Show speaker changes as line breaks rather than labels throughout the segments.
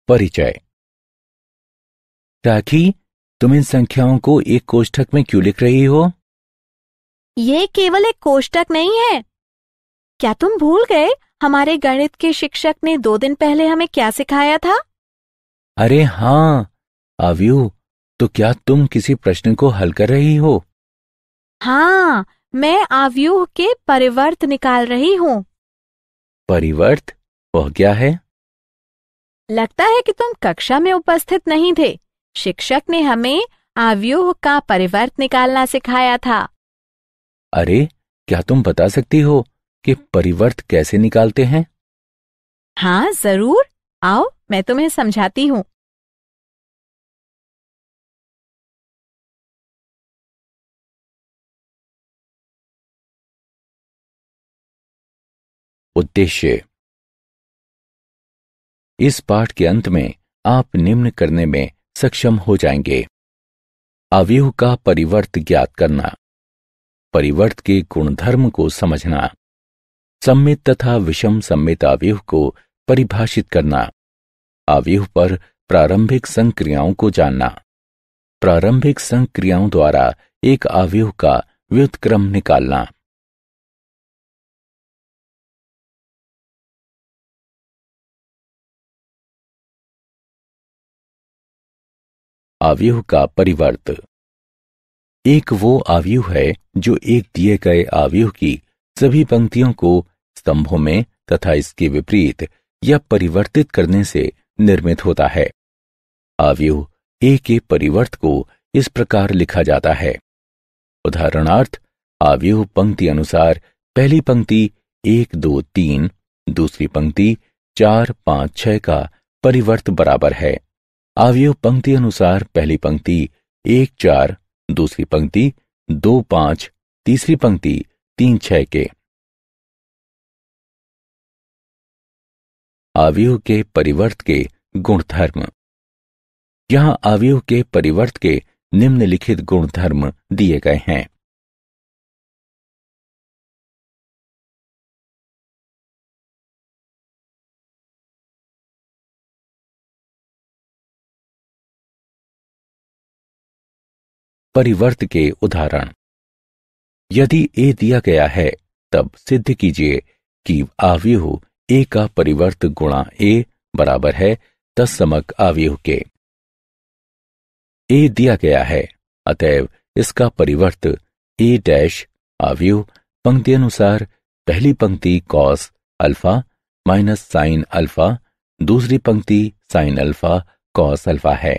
परिचय। टाकी, तुम इन संख्याओं को एक कोष्ठक में क्यों लिख रही हो?
ये केवल एक कोष्ठक नहीं है। क्या तुम भूल गए हमारे गणित के शिक्षक ने 2 दिन पहले हमें क्या सिखाया था?
अरे हाँ, आव्यूह, तो क्या तुम किसी प्रश्न को हल कर रही हो?
हाँ, मैं आव्यूह के परिवर्त निकाल रही हूँ।
परिवर्त? वह क्या है?
लगता है कि तुम कक्षा में उपस्थित नहीं थे। शिक्षक ने हमें आव्यूह का परिवर्त निकालना सिखाया था।
अरे, क्या तुम बता सकती हो कि परिवर्त कैसे निकालते हैं?
हाँ जरूर, आओ मैं तुम्हें समझाती हूँ।
उद्देश्य। इस पाठ के अंत में आप निम्न करने में सक्षम हो जाएंगे। अवयव का परिवर्त ज्ञात करना, परिवर्त के गुणधर्म को समझना, सम्मित तथा विषम सम्मित अवयव को परिभाषित करना, अवयव पर प्रारंभिक संक्रियाओं को जानना, प्रारंभिक संक्रियाओं द्वारा एक अवयव का व्युत्क्रम निकालना। अवयव का परिवर्त। एक वो अवयव है जो एक दिए गए अवयव की सभी पंक्तियों को स्तंभों में तथा इसके विपरीत या परिवर्तित करने से निर्मित होता है। अवयव ए के परिवर्त को इस प्रकार लिखा जाता है। उदाहरणार्थ, अवयव पंक्ति अनुसार पहली पंक्ति 1 2 3, दूसरी पंक्ति 4 5 6 का परिवर्त बराबर है अवयव पंक्ति अनुसार पहली पंक्ति 1 4, दूसरी पंक्ति 2 5, तीसरी पंक्ति 3 6 के। अवयव के परिवर्त के गुणधर्म। यहां अवयव के परिवर्त के निम्नलिखित गुणधर्म दिए गए हैं। परिवर्त के उदाहरण। यदि ए दिया गया है तब सिद्ध कीजिए कि अवयव ए का परिवर्त गुणा ए बराबर है तत्समक अवयव के। ए दिया गया है, अतएव इसका परिवर्त ए डैश अवयव पंक्ति अनुसार पहली पंक्ति cos alpha minus sine alpha, दूसरी पंक्ति साइन अल्फा कॉस अल्फा है।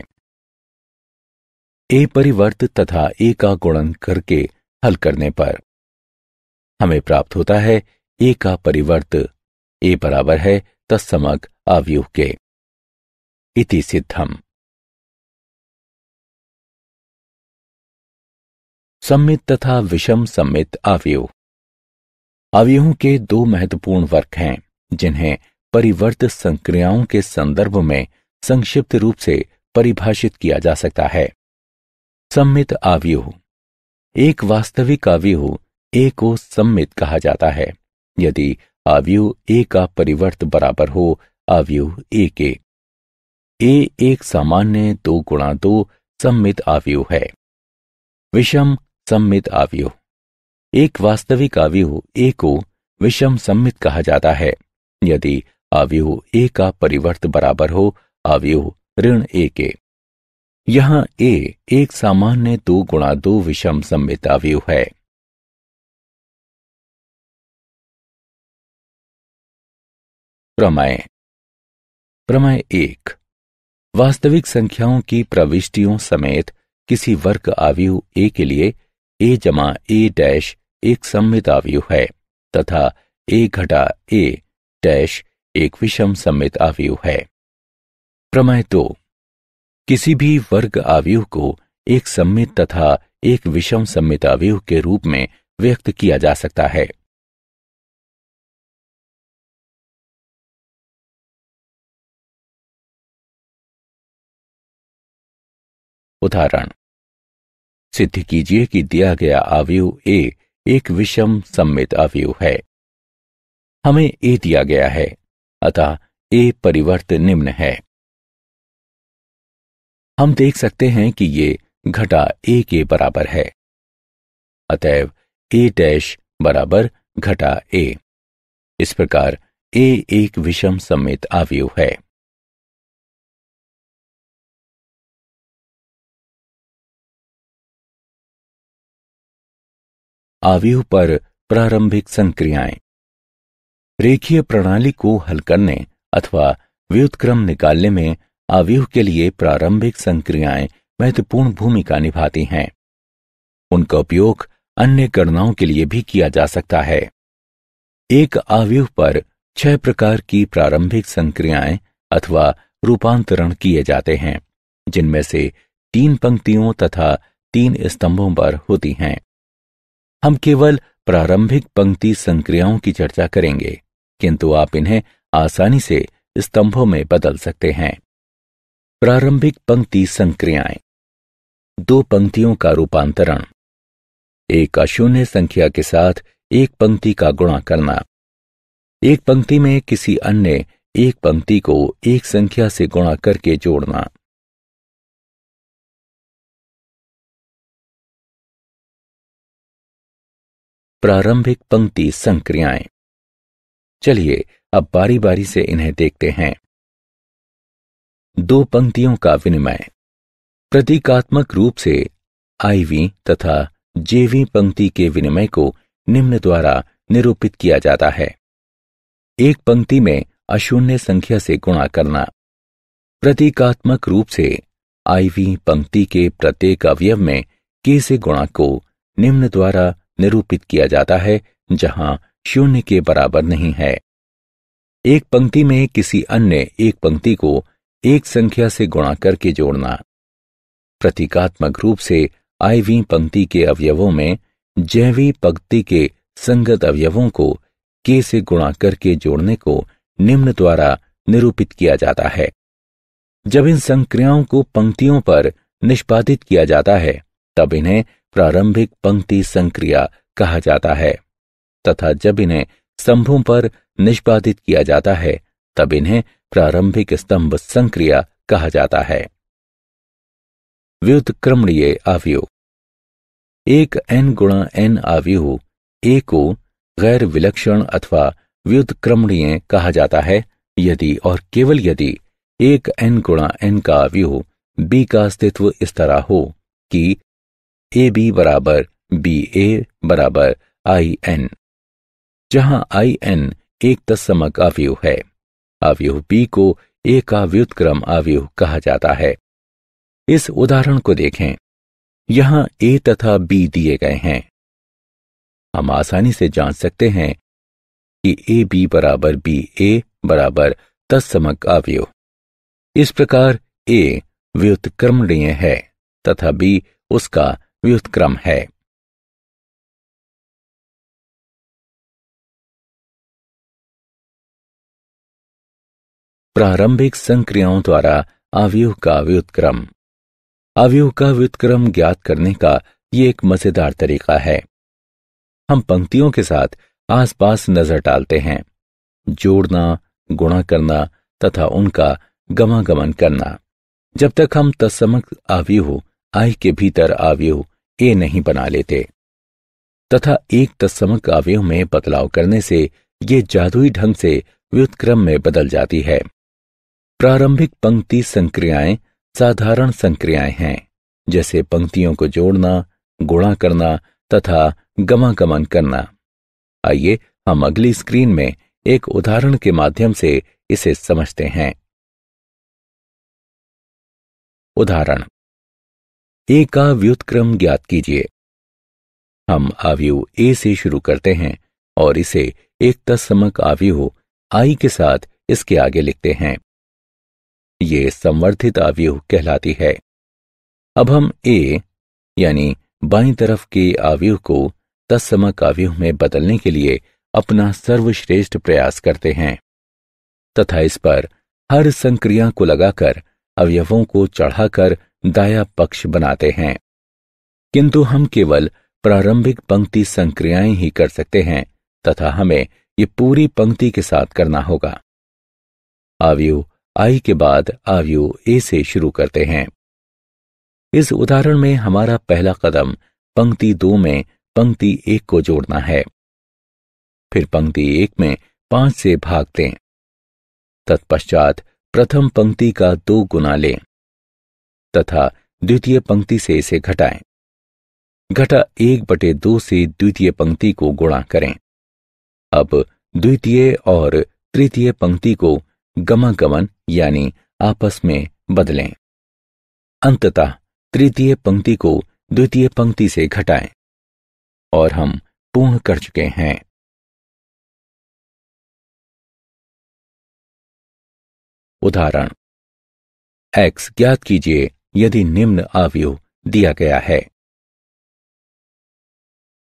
ए परिवर्त तथा ए का गुणन करके हल करने पर हमें प्राप्त होता है ए का परिवर्त ए बराबर है तत्समक अवयव के। इति सिद्धम। सम्मित तथा विषम सम्मित अवयव। अवयवों के 2 महत्वपूर्ण वर्ग हैं जिन्हें परिवर्त संक्रियाओं के संदर्भ में संक्षिप्त रूप से परिभाषित किया जा सकता है। सम्मित अवयव। एक वास्तविक अवयव ए को सम्मित कहा जाता है यदि अवयव ए का परिवर्त बराबर हो अवयव ए के। ए एक सामान्य 2 गुणा 2 सम्मित अवयव है। विषम सम्मित अवयव। एक वास्तविक अवयव ए को विषम सम्मित कहा जाता है यदि अवयव ए का परिवर्त बराबर हो अवयव ऋण ए के। यहां ए एक सामान्य 2 गुणा 2 विषम सम्मित अवयव है। प्रमेय। प्रमेय 1। वास्तविक संख्याओं की प्रविष्टियों समेत किसी वर्ग अवयव ए के लिए ए जमा ए डैश एक सम्मित अवयव है तथा ए घटा ए डैश एक विषम सम्मित अवयव है। प्रमेय 2। किसी भी वर्ग अवयव को एक सम्मित तथा एक विषम सम्मित अवयव के रूप में व्यक्त किया जा सकता है। उदाहरण। सिद्ध कीजिए कि दिया गया अवयव ए एक विषम सम्मित अवयव है। हमें ए दिया गया है, अतः ए परिवर्त निम्न है। हम देख सकते हैं कि ये घटा a के बराबर है। अतएव a डैश बराबर घटा a। इस प्रकार a एक विषम सममित अवयव है। अवयव पर प्रारंभिक संक्रियाएं। रेखीय प्रणाली को हल करने अथवा व्युत्क्रम निकालने में अवयव के लिए प्रारंभिक संक्रियाएं महत्वपूर्ण भूमिका निभाती हैं। उनका उपयोग अन्य गणनाओं के लिए भी किया जा सकता है। एक अवयव पर 6 प्रकार की प्रारंभिक संक्रियाएं अथवा रूपांतरण किए जाते हैं, जिनमें से 3 पंक्तियों तथा 3 स्तंभों पर होती हैं। हम केवल प्रारंभिक पंक्ति संक्रियाओं की चर्चा करेंगे, किंतु आप इन्हें आसानी से स्तंभों में बदल सकते हैं। प्रारंभिक पंक्ति संक्रियाएं। 2 पंक्तियों का रूपांतरण। एक अशून्य संख्या के साथ एक पंक्ति का गुणा करना। एक पंक्ति में किसी अन्य एक पंक्ति को एक संख्या से गुणा करके जोड़ना। प्रारंभिक पंक्ति संक्रियाएं। चलिए अब बारी बारी से इन्हें देखते हैं। 2 पंक्तियों का विनिमय। प्रतीकात्मक रूप से आईवी तथा जेवी पंक्ति के विनिमय को निम्न द्वारा निरूपित किया जाता है। एक पंक्ति में अशून्य संख्या से गुणा करना। प्रतीकात्मक रूप से आईवी पंक्ति के प्रत्येक अवयव में के से गुणा को निम्न द्वारा निरूपित किया जाता है, जहां शून्य के बराबर नहीं है। एक पंक्ति में किसी अन्य एक पंक्ति को एक संख्या से गुणा करके जोड़ना। प्रतीकात्मक रूप से आईवी पंक्ति के अवयवों में जैवी पंक्ति के संगत अवयवों को के से गुणा करके जोड़ने को निम्न द्वारा निरूपित किया जाता है। जब इन संक्रियाओं को पंक्तियों पर निष्पादित किया जाता है, तब इन्हें प्रारंभिक पंक्ति संक्रिया कहा जाता है, तथा जब इन्हें स्तंभों पर निष्पादित किया जाता है, तब इन्हें प्रारंभिक स्तंभ संक्रिया कहा जाता है। व्युत्क्रमणीय अवयव। एक n गुणा n अवयव a को गैर विलक्षण अथवा व्युत्क्रमणीय कहा जाता है यदि और केवल यदि एक n गुणा n का अवयव b का अस्तित्व इस तरह हो कि ab बराबर ba बराबर in, जहां in एक तत्समक अवयव है। अवयव b को a का व्युत्क्रम अवयव कहा जाता है। इस उदाहरण को देखें। यहां a तथा b दिए गए हैं। हम आसानी से जांच सकते हैं कि ab बराबर ba बराबर तत्समक अवयव। इस प्रकार a व्युत्क्रमणीय है तथा b उसका व्युत्क्रम है। प्रारंभिक संक्रियाओं द्वारा अवयव का व्युत्क्रम। अवयव का व्युत्क्रम ज्ञात करने का ये एक मजेदार तरीका है। हम पंक्तियों के साथ आसपास नजर डालते हैं, जोड़ना, गुणा करना तथा उनका गमागमन करना, जब तक हम तत्समक अवयव I के भीतर अवयव A नहीं बना लेते, तथा एक तत्समक अवयव में बदलाव करने से ये जादुई ढंग से व्युत्क्रम में बदल जाती है। प्रारंभिक पंक्ति संक्रियाएं साधारण संक्रियाएं हैं, जैसे पंक्तियों को जोड़ना, गुणा करना तथा गमागमन करना। आइए हम अगली स्क्रीन में एक उदाहरण के माध्यम से इसे समझते हैं। उदाहरण। A का व्युत्क्रम ज्ञात कीजिए। हम अवयव A से शुरू करते हैं और इसे एक तत्समक अवयव I के साथ इसके आगे लिखते हैं। ये संवर्धित अवयव कहलाती है। अब हम A यानी बाईं तरफ के अवयव को तत्समक अवयव में बदलने के लिए अपना सर्वश्रेष्ठ प्रयास करते हैं तथा इस पर हर संक्रिया को लगाकर अवयवों को चढ़ाकर दाया पक्ष बनाते हैं। किंतु हम केवल प्रारंभिक पंक्ति संक्रियाएं ही कर सकते हैं तथा हमें ये पूरी पंक्ति के साथ करना होगा। अवयव I के बाद अवयव A से शुरू करते हैं। इस उदाहरण में हमारा पहला कदम पंक्ति 2 में पंक्ति 1 को जोड़ना है। फिर पंक्ति 1 में 5 से भाग दें। तत्पश्चात प्रथम पंक्ति का 2 गुना लें तथा द्वितीय पंक्ति से इसे घटाएं। घटा 1/2 से द्वितीय पंक्ति को गुणा करें। अब द्वितीय और तृतीय पंक्ति को गमागमन यानी आपस में बदलें। अंततः तृतीय पंक्ति को द्वितीय पंक्ति से घटाएं और हम पूर्ण कर चुके हैं। उदाहरण x ज्ञात कीजिए यदि निम्न आव्यूह दिया गया है।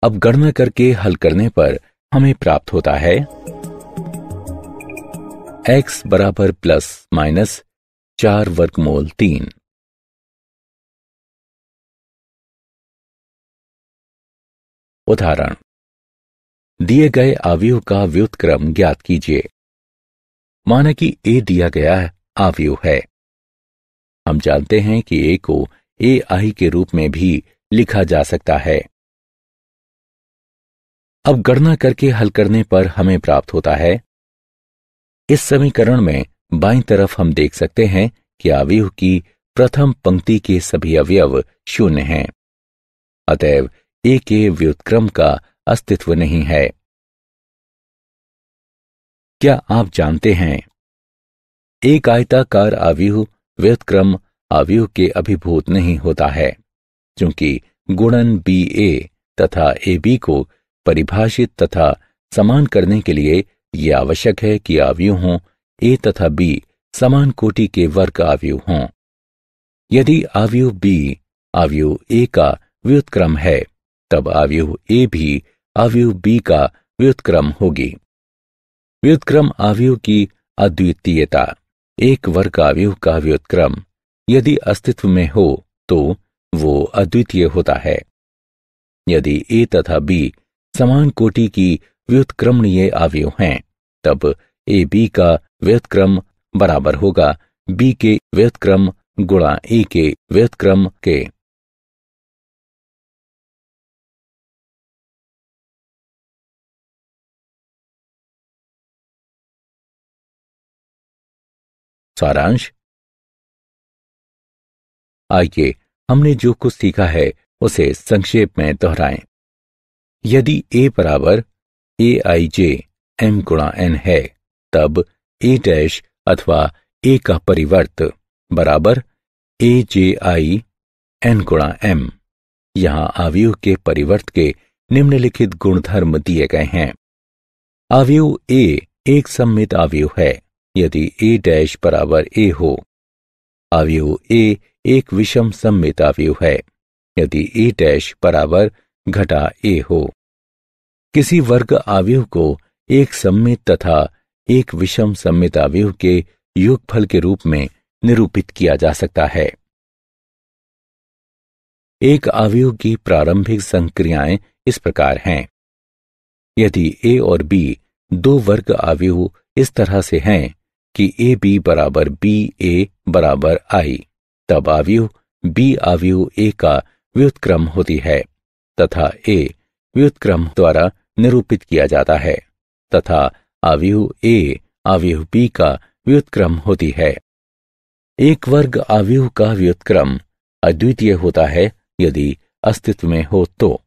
अब गणना करके हल करने पर हमें प्राप्त होता है x बराबर प्लस माइनस 4 वर्गमूल 3। उदाहरण दिए गए आव्यूह का व्युत्क्रम ज्ञात कीजिए। माना कि a दिया गया आव्यूह है। हम जानते हैं कि a को ai के रूप में भी लिखा जा सकता है। अब गणना करके हल करने पर हमें प्राप्त होता है। इस समीकरण में बाईं तरफ हम देख सकते हैं कि आव्यूह की प्रथम पंक्ति के सभी अवयव 0 हैं। अतएव a के व्युत्क्रम का अस्तित्व नहीं है। क्या आप जानते हैं एक आयताकार आव्यूह व्युत्क्रम आव्यूह के अभिभूत नहीं होता है, क्योंकि गुणन ba तथा ab को परिभाषित तथा समान करने के लिए यह आवश्यक है कि आव्यूहों a तथा b समान कोटि के वर्ग आव्यूह हों। यदि आव्यूह b आव्यूह a का व्युत्क्रम है, तब आव्यूह a भी आव्यूह b का व्युत्क्रम होगी। व्युत्क्रम आव्यूह की अद्वितीयता। एक वर्ग आव्यूह का व्युत्क्रम यदि अस्तित्व में हो तो वो अद्वितीय होता है। यदि a तथा b समान कोटि की व्युत्क्रमणीय आव्यूह हैं, तब ab का व्युत्क्रम बराबर होगा b के व्युत्क्रम गुणा a के व्युत्क्रम के। सारांश। आइए हमने जो कुछ सीखा है उसे संक्षेप में दोहराएं। यदि a बराबर aij m गुणा n है, तब a डैश अथवा a का परिवर्त बराबर aj n गुणा m। यहां आव्यूह के परिवर्त के निम्नलिखित गुणधर्म दिए गए हैं। आव्यूह a एक सममित आव्यूह है यदि a डैश बराबर a हो। आव्यूह a एक विषम सममित आव्यूह है यदि a डैश बराबर घटा a हो। किसी वर्ग आव्यूह को एक सममित तथा एक विषम सममित आव्यूह के योगफल के रूप में निरूपित किया जा सकता है। एक आव्यूह की प्रारंभिक संक्रियाएं इस प्रकार हैं। यदि a और b दो वर्ग आव्यूह इस तरह से हैं कि ab बराबर ba बराबर i, तब आव्यूह b आव्यूह a का व्युत्क्रम होती है तथा a व्युत्क्रम द्वारा निरूपित किया जाता है तथा आव्यूह a आव्यूह b का व्युत्क्रम होती है। एक वर्ग आव्यूह का व्युत्क्रम अद्वितीय होता है यदि अस्तित्व में हो तो।